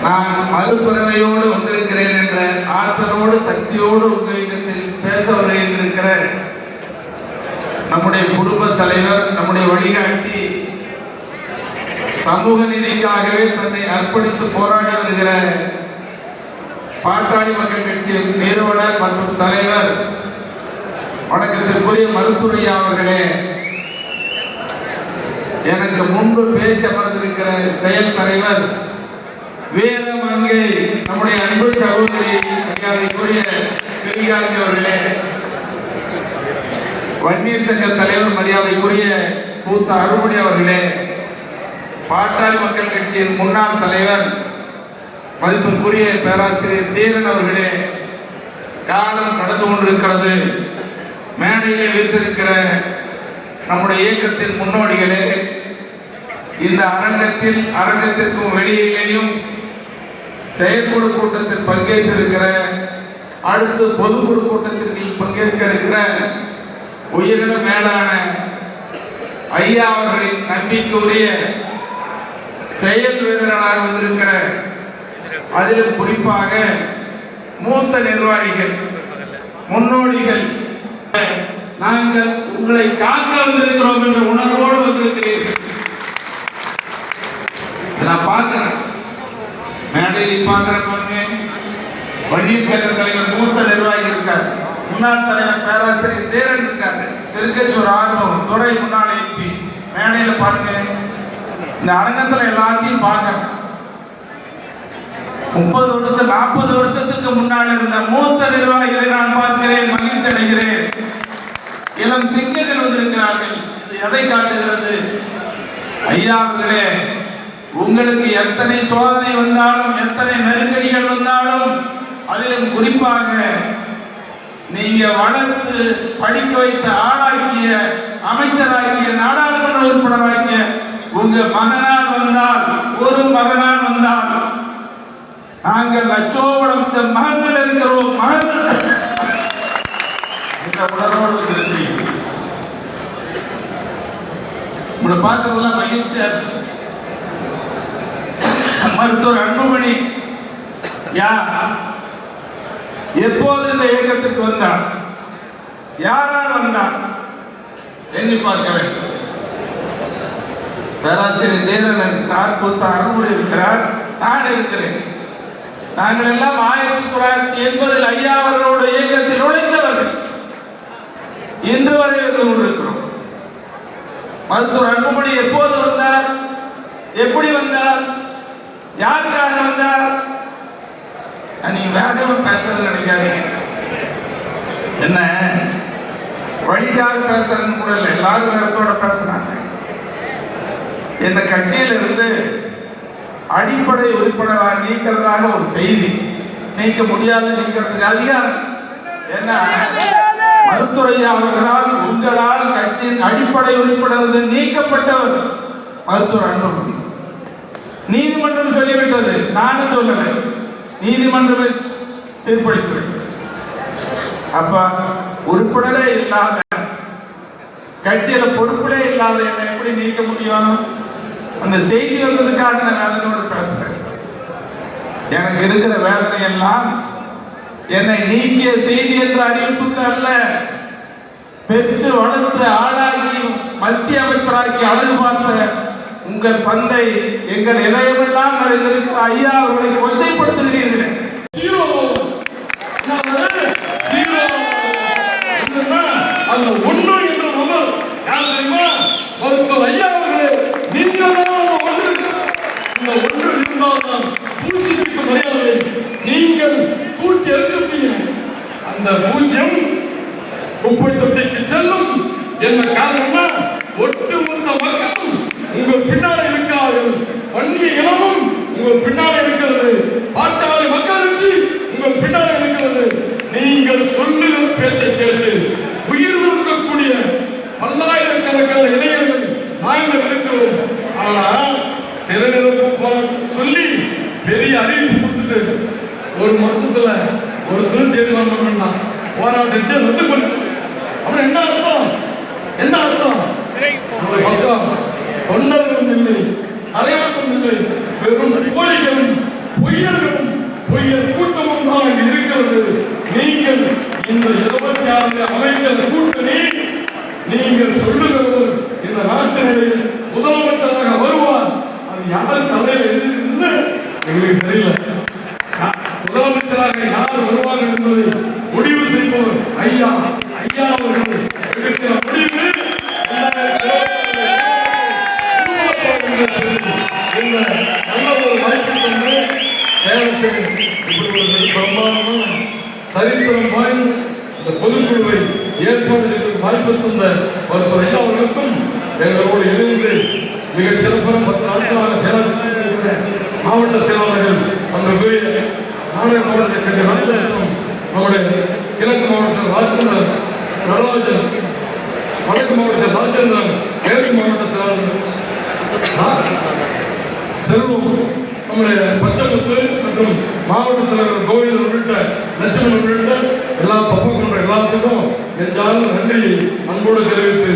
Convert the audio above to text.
நான் மறுபிறவையோடு வந்திருக்கிறேன் என்ற ஆற்றலோடு சக்தியோடு உங்களிடத்தில் பேச வருகின்ற நம்முடைய குடும்ப தலைவர், நம்முடைய வழிகாட்டி, சமூக நீதிக்காகவே தன்னை அர்ப்பணித்து போராடி வருகிற பாட்டாளி மக்கள் கட்சியின் நிறுவனர் மற்றும் தலைவர் வணக்கத்திற்குரிய மருத்துவரையா அவர்களே, எனக்கு முன்பு பேச அமர்ந்திருக்கிற செயல் தலைவர் வீரமங்கை நம்முடைய அன்பு சகோதரி மரியாதைக்குரிய கிரிகாந்தி அவர்களே, வன்னியர் சங்க தலைவர் மரியாதைக்குரிய பூத்த அருள்மொழி அவர்களே, பாட்டாளி மக்கள் கட்சியின் முன்னாள் தலைவர் மதிப்பிற்குரிய பேராசிரியர் தீரன் அவர்களே, காலம் கடந்து கொண்டிருக்கிறது. மேடையிலே வைத்திருக்கிற நம்முடைய இயக்கத்தின் முன்னோடிகளே, இந்த அரங்கத்திற்கும் வெளியிலேயும் செயற்குழு கூட்டத்தில் பங்கேற்றிருக்கிற, அடுத்து பொதுக்குழு கூட்டத்திற்கு பங்கேற்க இருக்கிற உயிரின மேலான ஐயா அவர்களின் நம்பிக்கையுரிய செயல் வீரர்களாக வந்திருக்கிற, அதிலும் குறிப்பாக மூத்த நிர்வாகிகள், முன்னோடிகள், நாங்கள் உங்களை காக்க வந்திருக்கிறோம் என்ற உணர்வோடு வந்திருக்கிறீர்கள். நான் பார்க்கிறேன், மேடையில் பார்க்கிறேன். வன்னியர் சங்க தலைவர் மூத்த நிர்வாகி இருக்கார், முன்னாள் தலைவர் பேராசிரியர் தேரன் இருக்காரு, திருக்கச்சூர் ஆர்வம் துறை முன்னாள் எம்பி. மேடையில் பாருங்க, இந்த அரங்கத்தில் எல்லாத்தையும் பார்க்கிறேன். 30 வருஷம் 40 வருஷத்துக்கு முன்னால் இருந்த மூத்த நிர்வாகிகளை நான் பார்க்கிறேன், மகிழ்ச்சி அடைகிறேன். இளம் சிங்கங்கள் வந்திருக்கிறார்கள். இது எதை காட்டுகிறது? ஐயா அவர்களே, உங்களுக்கு எத்தனை சோதனை வந்தாலும், எத்தனை நெருக்கடிகள் வந்தாலும், அதிலும் குறிப்பாக நீங்க வளர்த்து படிக்க வைத்த, ஆளாக்கிய, அமைச்சராக்கிய, நாடாளுமன்ற உறுப்பினராக்கிய உங்க மகனால் வந்தால், ஒரு மகனால் வந்தால், நாங்கள் லட்சோபலட்சம் மகன்கள் இருக்கிறோம். மகன்கள் இந்த உணர்வோடு திரும்பி உங்களை பார்க்கறதெல்லாம் மகிழ்ச்சியா இருக்கு. மருத்துவர் அன்புமணி எப்போது இந்த இயக்கத்திற்கு வந்தார், யாரால் வந்தார் எண்ணி பார்க்க வேண்டும். பேராசிரியர் தேரன் இருக்கிறார், பூத்த அருள்மொழி இருக்கிறார், நான் இருக்கிறேன். நாங்கள் எல்லாம் 1980 ஐயா அவர்களோட இயக்கத்தில் நுழைந்தவர்கள். இன்று வரை இருந்து கொண்டிருக்கிறோம். மருத்துவர் அன்புமணி எப்போது வந்தார், எப்படி வந்தார், யாருக்காக வந்தார்? நீங்க வேகமா பேசுறது நினைக்காதீங்க. என்ன வழிக்காக பேசுறதுன்னு கூட இல்லை, எல்லாரும் நேரத்தோட பேசுனாங்க. இந்த கட்சியில் இருந்து அடிப்படை உறுப்பினராக நீக்கிறதாக ஒரு செய்தி, நீக்க முடியாது, நீக்கிறதுக்கு அதிகாரம் என்ன? மருத்துவரையா அவர்களால், உங்களால் கட்சியின் அடிப்படை உறுப்பினர் நீக்கப்பட்டவர் மருத்துவர் அன்புமணி. நீதிமன்றம் சொல்லிவிட்டது, நானும் சொல்லலை, நீதிமன்றமே தீர்ப்பளித்து. அப்ப உறுப்பினரே இல்லாத, கட்சியில பொறுப்பிலே இல்லாத என்னை எப்படி நீக்க முடியும்? அந்த செய்தி வந்ததுக்காக நான் வேதனையோடு பேசுறேன். எனக்கு இருக்கிற வேதனை எல்லாம் என்னை நீக்கிய செய்தி என்ற அறிவிப்புக்கு அல்ல, பெற்று வளர்த்து ஆளாக்கி மத்திய அமைச்சராக்கி அழகு பார்த்த உங்கள் தந்தை, எங்கள் இதயமெல்லாம் நிறைந்திருக்கிற ஐயா அவர்களை கொச்சைப்படுத்துகிறீர்களே. அந்த ஒன்று என்ற நபர் யார் தெரியுமா? மருத்துவர் ஐயா அவர்களே, நீங்கள் இந்த ஒன்று இருந்தால்தான் பூச்சிக்கு மரியாதை. நீங்கள் தூக்கி எறிஞ்சிருப்பீங்க. அந்த பூஜ்யம் குப்பை தொட்டிக்கு செல்லும். என்ன காரணம்னா, ஒட்டுமொத்த மக்களும் உங்கள் பின்னாலே இருக்கார்கள். வன்னிய இனமும் உங்கள் பின்னாலே இருக்கிறது. பாட்டாளி மக்கள் உங்கள் பின்னாலே இருக்கிறது. நீங்கள் சொல்லுகிற பேச்சை கேட்டு உயிர் இருக்கக்கூடிய பல்லாயிரக்கணக்கான இளைஞர்கள் நாங்கள் இருக்கிறோம். ஆனால் சிறநிரப்பு சொல்லி பெரிய அறிவிப்பு கொடுத்துட்டு ஒரு மாசத்துல ஒரு திருச்செய்தி பண்ணா போராட்டத்தை ரத்து பண்ணு. அப்புறம் என்ன அர்த்தம்? என்ன அர்த்தம்? தொண்டர்களும் இல்லை, தலைவருக்கும் இல்லை, வெறும் கோழிகளும் பொய் பொய்யர்களும் பொய்யர் கூட்டமும் தான் இங்கு இருக்கிறது. நீங்கள் இந்த 26 அமைக்கிற கூட்டணி, நீங்கள் சொல்லுகிறவர் இந்த நாட்டினுடைய முதலமைச்சராக வருவார். அது யார் தலையில் இருந்து எங்களுக்கு தெரியல. முதலமைச்சராக யார் வருவார் என்பதை முடிவு செய்பவர் ஐயா அவர்கள் எடுக்கிற முடிவு நல்ல ஒரு வாய்ப்பு தந்து சேலத்தில் இப்படி ஒரு பிரம்மாண்டமான சரித்திரம் வாய்ந்த இந்த பொதுக்குழுவை ஏற்பாடு செய்வதற்கு வாய்ப்பு தந்த மருத்துவர் ஐயா அவர்களுக்கும் எங்களோடு இணைந்து மிகச் சிறப்பான 10 நாட்களாக சேலத்தில் இருக்கிற மாவட்ட செயலாளர்கள் அன்றைய நாடக மாவட்ட கட்சி ராஜேந்திரன், நம்முடைய கிழக்கு மாவட்ட ராஜேந்திரன் நடராஜன், வடக்கு மாவட்ட ராஜேந்திரன், மேற்கு மாவட்ட செயலாளர் செல்வம், நம்முடைய பச்சமுத்து மற்றும் மாவட்ட தலைவர் கோவிந்தன் உள்ளிட்ட லட்சுமணன் உள்ளிட்ட எல்லா தப்ப கொண்ட எல்லாத்துக்கும் நெஞ்சாலும் நன்றியை அன்போடு தெரிவித்து